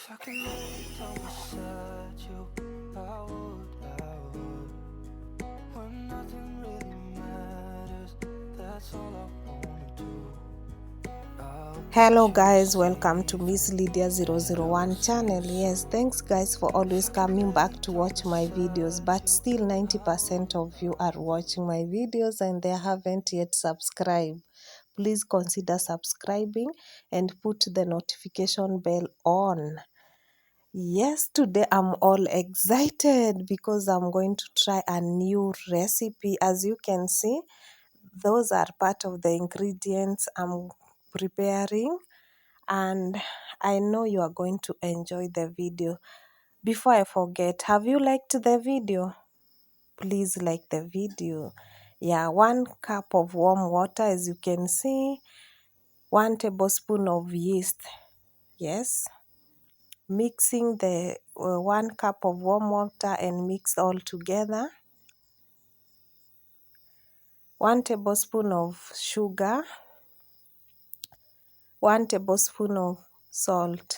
If I could lay down beside you, I would. When nothing really matters, that's all I wanna do. Hello guys, welcome to Miss Lydia 001 channel. Yes, thanks guys for always coming back to watch my videos, but still 90% of you are watching my videos and they haven't yet subscribed. Please consider subscribing and put the notification bell on. Yes, today I'm all excited because I'm going to try a new recipe. As you can see, those are part of the ingredients I'm preparing, and I know you are going to enjoy the video. Before I forget, have you liked the video? Please like the video. Yeah, 1 cup of warm water, as you can see, 1 tablespoon of yeast. Yes, mixing the 1 cup of warm water and mix all together. 1 tablespoon of sugar, 1 tablespoon of salt.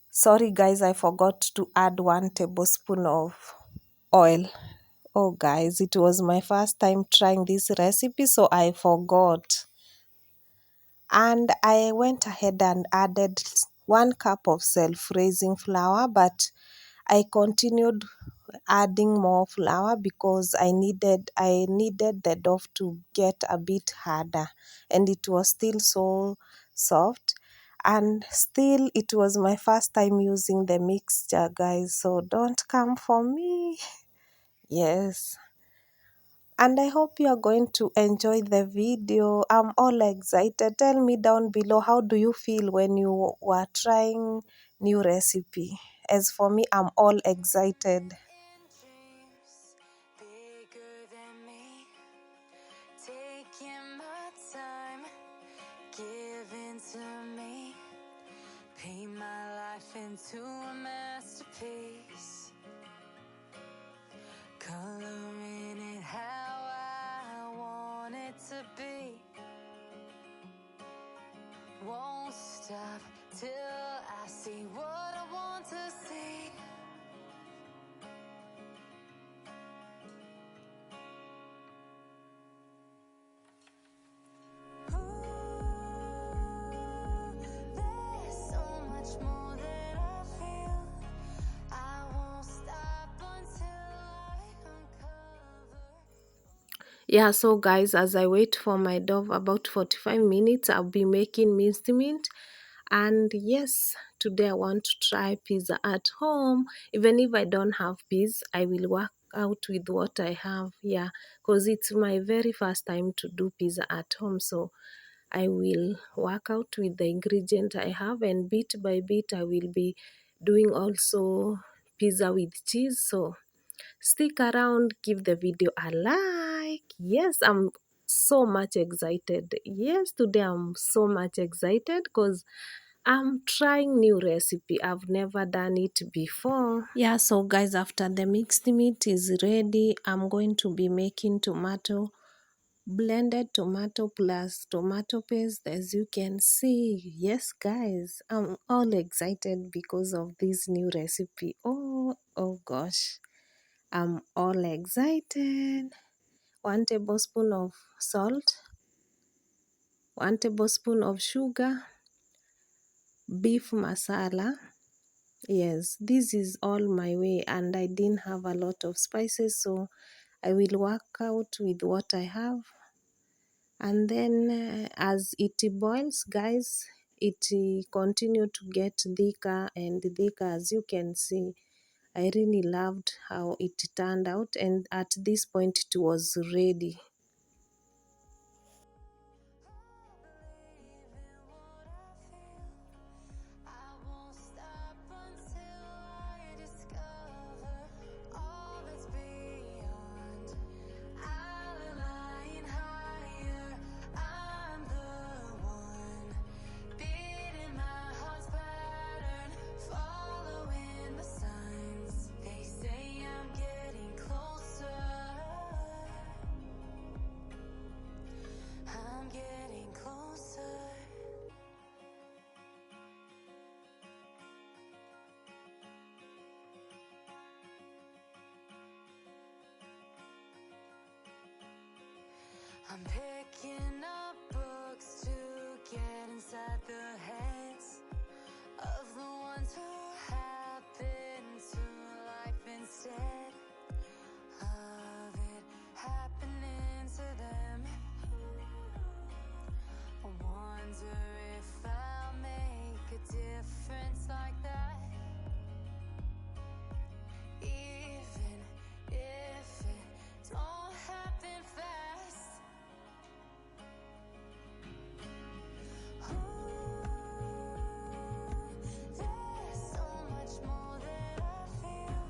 Sorry guys, I forgot to add 1 tablespoon of oil. Oh guys, it was my first time trying this recipe, so I forgot. And I went ahead and added 1 cup of self-raising flour, but I continued adding more flour because I needed the dough to get a bit harder, and it was still so soft. And still, it was my first time using the mixture, guys, so don't come for me. Yes, and I hope you are going to enjoy the video. I'm all excited. Tell me down below, how do you feel when you were trying new recipe? As for me, I'm all excited. Taking my time, giving to me, paint my life into a masterpiece, coloring it how I want it to be. Won't stop till I see what I want to see. Yeah, so guys, as I wait for my dough about 45 minutes, I'll be making minced meat. And yes, today I want to try pizza at home. Even if I don't have pizza, I will work out with what I have. Yeah, because it's my very first time to do pizza at home. So I will work out with the ingredient I have, and bit by bit I will be doing also pizza with cheese. So stick around, give the video a like. Yes, I'm so much excited. Yes, today I'm so much excited because I'm trying new recipe. I've never done it before. Yeah, so guys, after the mixed meat is ready, I'm going to be making blended tomato plus tomato paste, as you can see. Yes guys, I'm all excited because of this new recipe. Oh gosh, I'm all excited. 1 tablespoon of salt, 1 tablespoon of sugar, beef masala. Yes, this is all my way, and I didn't have a lot of spices, so I will work out with what I have. And then as it boils, guys, it continue to get thicker and thicker. As you can see, I really loved how it turned out, and at this point it was ready. I'm picking up books to get inside the heads of the ones who happen to life instead of it happening to them. I wonder if I'll make a difference like that, even if it don't happen fast. There's so much more that I feel.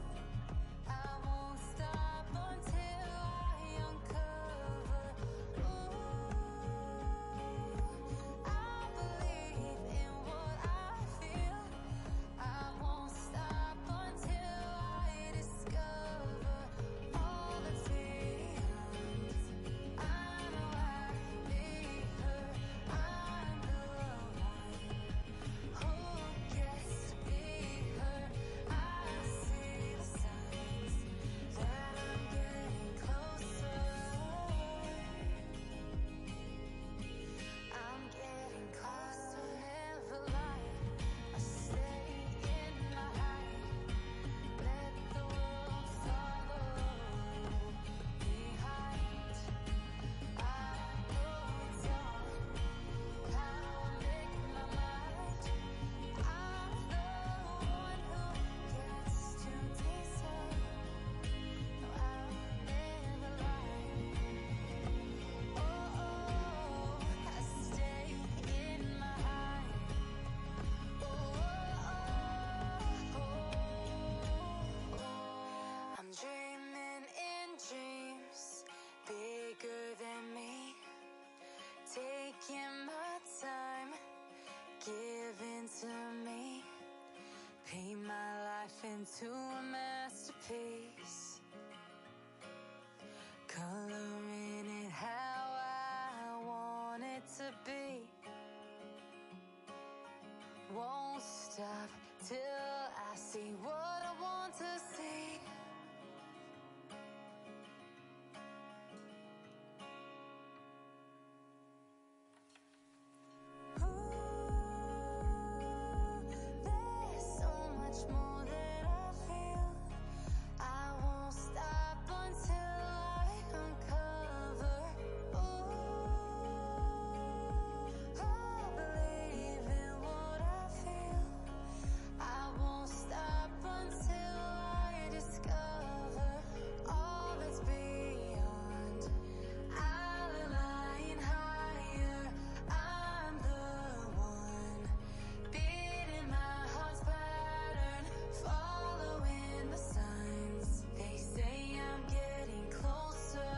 I won't stop until I uncover. I believe in what I feel. I won't stop until I discover all that's beyond. I know I'll be her. I'm the one who gets to be her. I see the signs that I'm getting closer. I'm getting closer. Never lie. I stay in my height. Let the world follow behind. I know it's all how I make my mind. I'm the one who gets to decide. No, I'll never lie. Oh, I stay in my height. I'm dreaming in dreams bigger than me, taking my time, giving to me, paint my life into a masterpiece, coloring it how I want it to be. Won't stop till I see what I want to see. There's so much more that I feel. I won't stop until I uncover. I believe in what I feel. I won't stop until I discover all that's beyond. I'll align higher. I'm the one beating my heart's pattern, following the signs. They say I'm getting closer.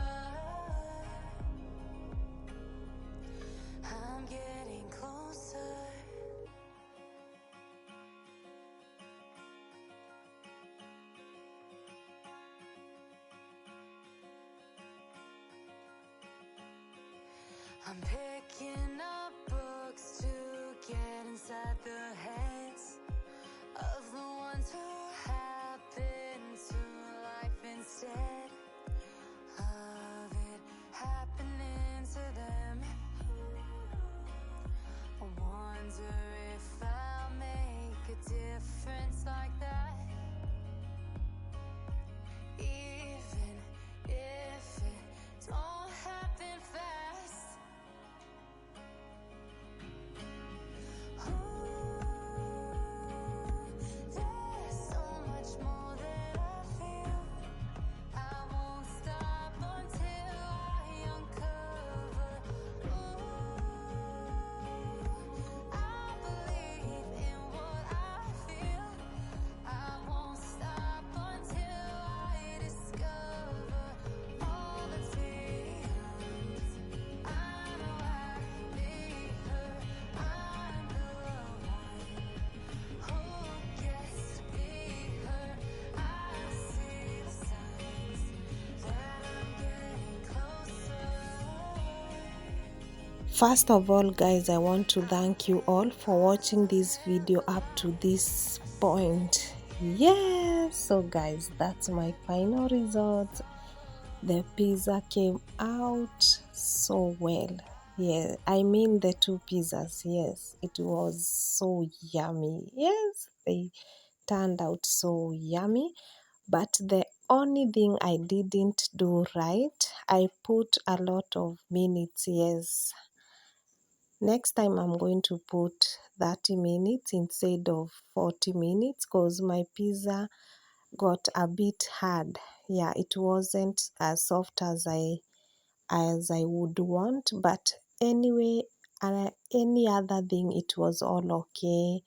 I'm getting closer. I'm picking up books to get inside the heads of the ones who happen to life instead of it happening to them. I wonder if I'll make a difference like that, even if it don't happen fast. There's so much more that I feel. I won't stop until I uncover. I believe in what I feel. I won't stop until I discover all that's beyond. I know I'll be her. I'm the one who gets to be her. I see the signs that I'm getting closer. First of all, guys, I want to thank you all for watching this video up to this point. Yes, so guys, that's my final result. The pizza came out so well. Yeah, I mean the two pizzas. Yes, it was so yummy. Yes, they turned out so yummy. But the only thing I didn't do right, I put a lot of minutes. Yes, next time I'm going to put 30 minutes instead of 40 minutes because my pizza got a bit hard. Yeah, it wasn't as soft as I would want, but anyway, any other thing it was all okay.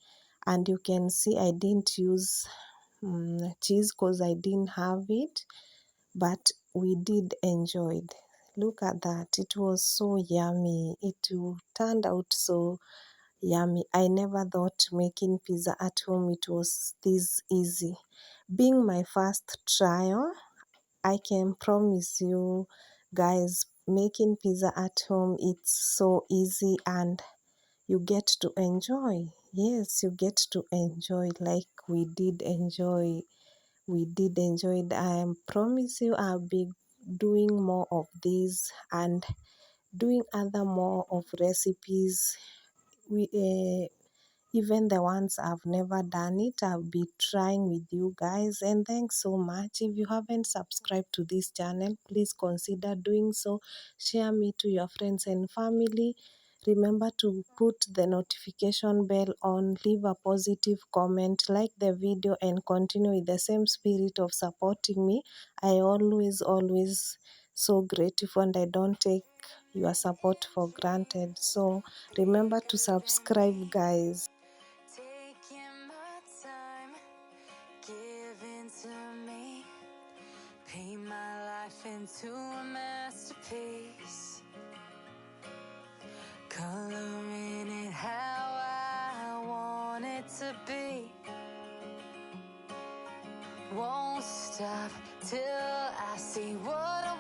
And you can see I didn't use cheese because I didn't have it, but we did enjoy it. Look at that, it was so yummy. It turned out so yummy. I never thought making pizza at home it was this easy. Being my first trial, I can promise you guys, making pizza at home it's so easy and you get to enjoy. Yes, you get to enjoy like we did enjoy. We did enjoy it. I promise you I'll be doing more of these and doing other more of recipes. We even the ones I've never done it, I'll be trying with you guys. And thanks so much. If you haven't subscribed to this channel, please consider doing so. Share me to your friends and family. Remember to put the notification bell on, leave a positive comment, like the video, and continue with the same spirit of supporting me. I always so grateful and I don't take your support for granted. So remember to subscribe, guys. Taking my time, giving to me, paint my life into a masterpiece, coloring it how I want it to be. Won't stop till I see what